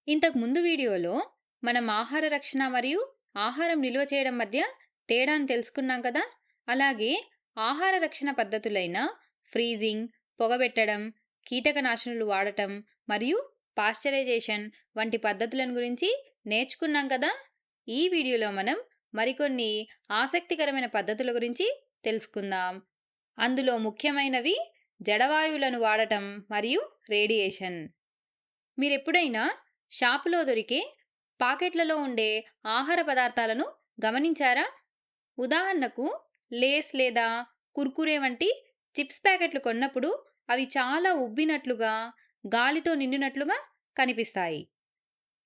ఇంతకు ముందు వీడియోలో మనం ఆహార రక్షణ మరియు ఆహారం నిల్వ చేయడం మధ్య తేడాను తెలుసుకున్నాం కదా. అలాగే ఆహార రక్షణ పద్ధతులైన ఫ్రీజింగ్, పొగబెట్టడం, కీటకనాశనులు వాడటం మరియు పాశ్చరైజేషన్ వంటి పద్ధతులను గురించి నేర్చుకున్నాం కదా. ఈ వీడియోలో మనం మరికొన్ని ఆసక్తికరమైన పద్ధతుల గురించి తెలుసుకుందాం. అందులో ముఖ్యమైనవి జడవాయువులను వాడటం మరియు రేడియేషన్. మీరెప్పుడైనా షాపులో దొరికే పాకెట్లలో ఉండే ఆహార పదార్థాలను గమనించారా? ఉదాహరణకు లేస్ లేదా కుర్కురే వంటి చిప్స్ ప్యాకెట్లు కొన్నప్పుడు అవి చాలా ఉబ్బినట్లుగా, గాలితో నిండినట్లుగా కనిపిస్తాయి.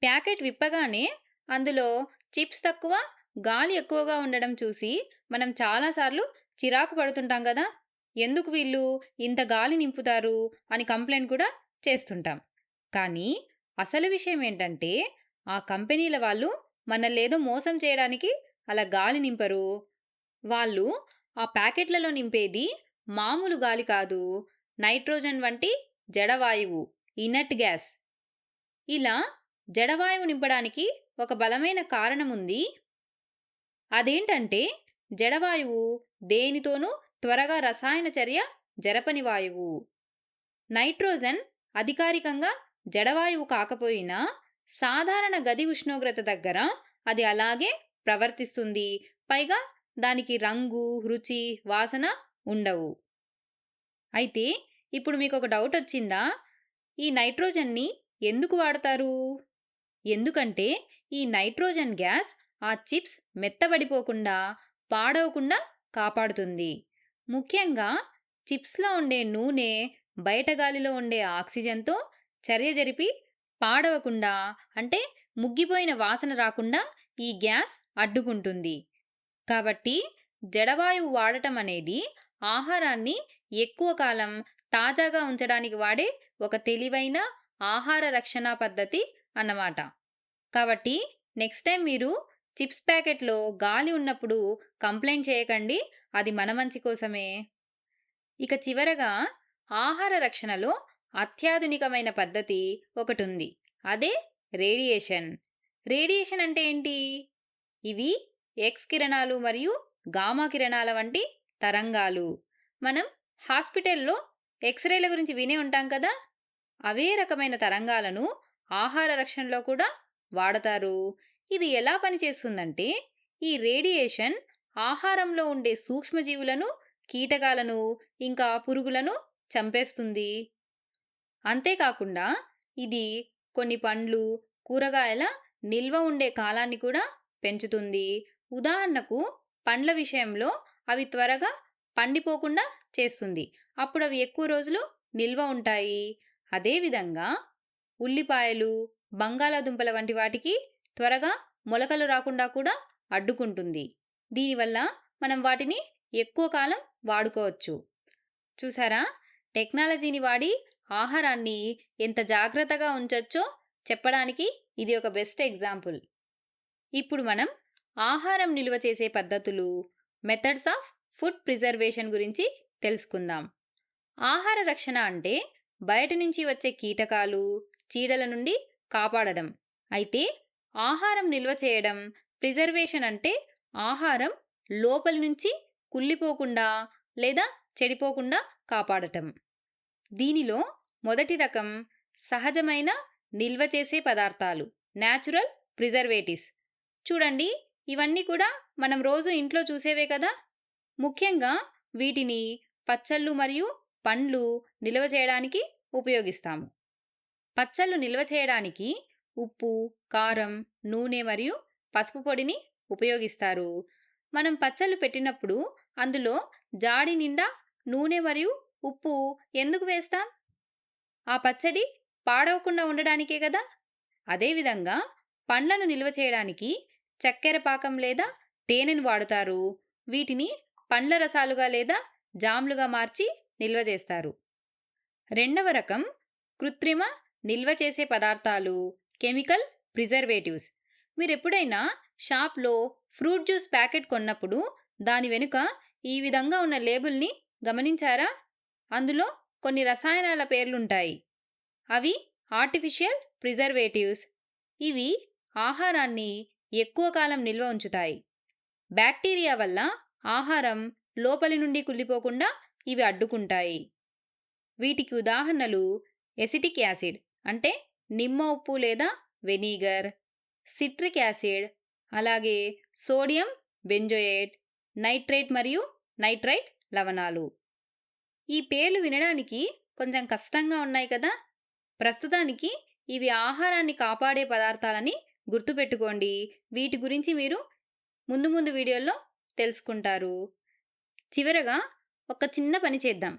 ప్యాకెట్ విప్పగానే అందులో చిప్స్ తక్కువ, గాలి ఎక్కువగా ఉండడం చూసి మనం చాలాసార్లు చిరాకు పడుతుంటాం కదా. ఎందుకు వీళ్ళు ఇంత గాలి నింపుతారు అని కంప్లైంట్ కూడా చేస్తుంటాం. కానీ అసలు విషయం ఏంటంటే, ఆ కంపెనీల వాళ్ళు మనల్నేదో మోసం చేయడానికి అలా గాలి నింపరు. వాళ్ళు ఆ ప్యాకెట్లలో నింపేది మామూలు గాలి కాదు, నైట్రోజన్ వంటి జడవాయువు, ఇనర్ట్ గ్యాస్. ఇలా జడవాయువు నింపడానికి ఒక బలమైన కారణముంది. అదేంటంటే, జడవాయువు దేనితోనూ త్వరగా రసాయన చర్య జరపని వాయువు. నైట్రోజన్ అధికారికంగా జడవాయువు కాకపోయినా సాధారణ గది ఉష్ణోగ్రత దగ్గర అది అలాగే ప్రవర్తిస్తుంది. పైగా దానికి రంగు, రుచి, వాసన ఉండవు. అయితే ఇప్పుడు మీకొక డౌట్ వచ్చిందా? ఈ నైట్రోజన్ని ఎందుకు వాడతారు? ఎందుకంటే ఈ నైట్రోజన్ గ్యాస్ ఆ చిప్స్ మెత్తబడిపోకుండా, పాడవకుండా కాపాడుతుంది. ముఖ్యంగా చిప్స్‌లో ఉండే నూనె బయట గాలిలో ఉండే ఆక్సిజన్‌తో చర్య జరిపి పాడవకుండా, అంటే ముగ్గిపోయిన వాసన రాకుండా ఈ గ్యాస్ అడ్డుకుంటుంది. కాబట్టి జడవాయువు వాడటం అనేది ఆహారాన్ని ఎక్కువ కాలం తాజాగా ఉంచడానికి వాడే ఒక తెలివైన ఆహార రక్షణ పద్ధతి అన్నమాట. కాబట్టి నెక్స్ట్ టైం మీరు చిప్స్ ప్యాకెట్‌లో గాలి ఉన్నప్పుడు కంప్లెయింట్ చేయకండి. అది మన మంచి కోసమే. ఇక చివరగా ఆహార రక్షణలో అత్యాధునికమైన పద్ధతి ఒకటుంది. అదే రేడియేషన్. రేడియేషన్ అంటే ఏంటి? ఇవి ఎక్స్ కిరణాలు మరియు గామా కిరణాల వంటి తరంగాలు. మనం హాస్పిటల్‌లో ఎక్స్‌రేల గురించి వినే ఉంటాం కదా. అవే రకమైన తరంగాలను ఆహార రక్షణలో కూడా వాడతారు. ఇది ఎలా పనిచేస్తుందంటే, ఈ రేడియేషన్ ఆహారంలో ఉండే సూక్ష్మజీవులను, కీటకాలను, ఇంకా పురుగులను చంపేస్తుంది. అంతేకాకుండా ఇది కొన్ని పండ్లు, కూరగాయల నిల్వ ఉండే కాలాన్ని కూడా పెంచుతుంది. ఉదాహరణకు పండ్ల విషయంలో అవి త్వరగా పండిపోకుండా చేస్తుంది. అప్పుడవి ఎక్కువ రోజులు నిల్వ ఉంటాయి. అదేవిధంగా ఉల్లిపాయలు, బంగాళాదుంపల వంటి వాటికి త్వరగా మొలకలు రాకుండా కూడా అడ్డుకుంటుంది. దీనివల్ల మనం వాటిని ఎక్కువ కాలం వాడుకోవచ్చు. చూసారా? టెక్నాలజీని వాడి ఆహారాన్ని ఎంత జాగ్రత్తగా ఉంచొచ్చో చెప్పడానికి ఇది ఒక బెస్ట్ ఎగ్జాంపుల్. ఇప్పుడు మనం ఆహారం నిల్వ చేసే పద్ధతులు, మెథడ్స్ ఆఫ్ ఫుడ్ ప్రిజర్వేషన్ గురించి తెలుసుకుందాం. ఆహార రక్షణ అంటే బయట నుంచి వచ్చే కీటకాలు, చీడల నుండి కాపాడడం. అయితే ఆహారం నిల్వ చేయడం, ప్రిజర్వేషన్ అంటే ఆహారం లోపలి నుంచి కుళ్ళిపోకుండా లేదా చెడిపోకుండా కాపాడటం. దీనిలో మొదటి రకం సహజమైన నిల్వ చేసే పదార్థాలు, న్యాచురల్ ప్రిజర్వేటివ్స్. చూడండి, ఇవన్నీ కూడా మనం రోజు ఇంట్లో చూసేవే కదా. ముఖ్యంగా వీటిని పచ్చళ్ళు మరియు పండ్లు నిల్వ చేయడానికి ఉపయోగిస్తాము. పచ్చళ్ళు నిల్వ చేయడానికి ఉప్పు, కారం, నూనె మరియు పసుపు పొడిని ఉపయోగిస్తారు. మనం పచ్చళ్ళు పెట్టినప్పుడు అందులో జాడి నిండా నూనె మరియు ఉప్పు ఎందుకు వేస్తాం? ఆ పచ్చడి పాడవకుండా ఉండడానికే కదా. అదేవిధంగా పండ్లను నిల్వ చేయడానికి చక్కెర పాకం లేదా తేనెను వాడుతారు. వీటిని పండ్ల రసాలుగా లేదా జామ్లుగా మార్చి నిల్వ చేస్తారు. రెండవ రకం కృత్రిమ నిల్వ చేసే పదార్థాలు, కెమికల్ ప్రిజర్వేటివ్స్. మీరెప్పుడైనా షాప్‌లో ఫ్రూట్ జ్యూస్ ప్యాకెట్ కొన్నప్పుడు దాని వెనుక ఈ విధంగా ఉన్న లేబుల్‌ని గమనించారా? అందులో కొన్ని రసాయనాల పేర్లుంటాయి. అవి ఆర్టిఫిషియల్ ప్రిజర్వేటివ్స్. ఇవి ఆహారాన్ని ఎక్కువ కాలం నిల్వ ఉంచుతాయి. బ్యాక్టీరియా వల్ల ఆహారం లోపలి నుండి కుళ్ళిపోకుండా ఇవి అడ్డుకుంటాయి. వీటికి ఉదాహరణలు ఎసిటిక్ యాసిడ్ అంటే నిమ్మ ఉప్పు లేదా వెనిగర్, సిట్రిక్ యాసిడ్, అలాగే సోడియం బెంజోయేట్, నైట్రేట్ మరియు నైట్రైట్ లవణాలు. ఈ పేర్లు వినడానికి కొంచెం కష్టంగా ఉన్నాయి కదా! ప్రస్తుతానికి ఇవి ఆహారాన్ని కాపాడే పదార్థాలని గుర్తుపెట్టుకోండి. వీటి గురించి మీరు ముందు ముందు వీడియోల్లో తెలుసుకుంటారు. చివరగా ఒక చిన్న పని చేద్దాం.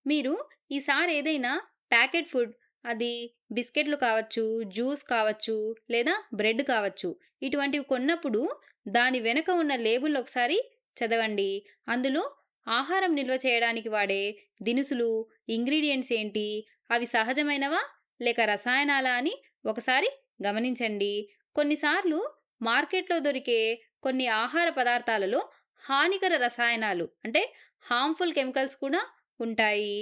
మీరు ఈసారి ఏదైనా ప్యాకెట్ ఫుడ్, అది బిస్కెట్లు కావచ్చు, జ్యూస్ కావచ్చు, లేదా బ్రెడ్ కావచ్చు, ఇటువంటివి కొన్నప్పుడు దాని వెనక ఉన్న లేబుల్ ఒకసారి చదవండి. అందులో ఆహారం నిల్వ చేయడానికి వాడే దినుసులు, ఇంగ్రీడియెంట్స్ ఏంటి, అవి సహజమైనవా లేక రసాయనాలా అని ఒకసారి గమనించండి. కొన్నిసార్లు మార్కెట్లో దొరికే కొన్ని ఆహార పదార్థాలలో హానికర రసాయనాలు అంటే హార్మ్‌ఫుల్ కెమికల్స్ కూడా ఉంటాయి.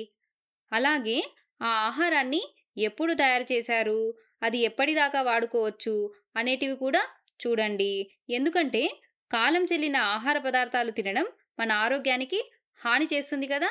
అలాగే ఆ ఆహారాన్ని ఎప్పుడు తయారు చేశారు, అది ఎప్పటిదాకా వాడుకోవచ్చు అనేటివి కూడా చూడండి. ఎందుకంటే కాలం చెల్లిన ఆహార పదార్థాలు తినడం మన ఆరోగ్యానికి హాని చేస్తుంది కదా!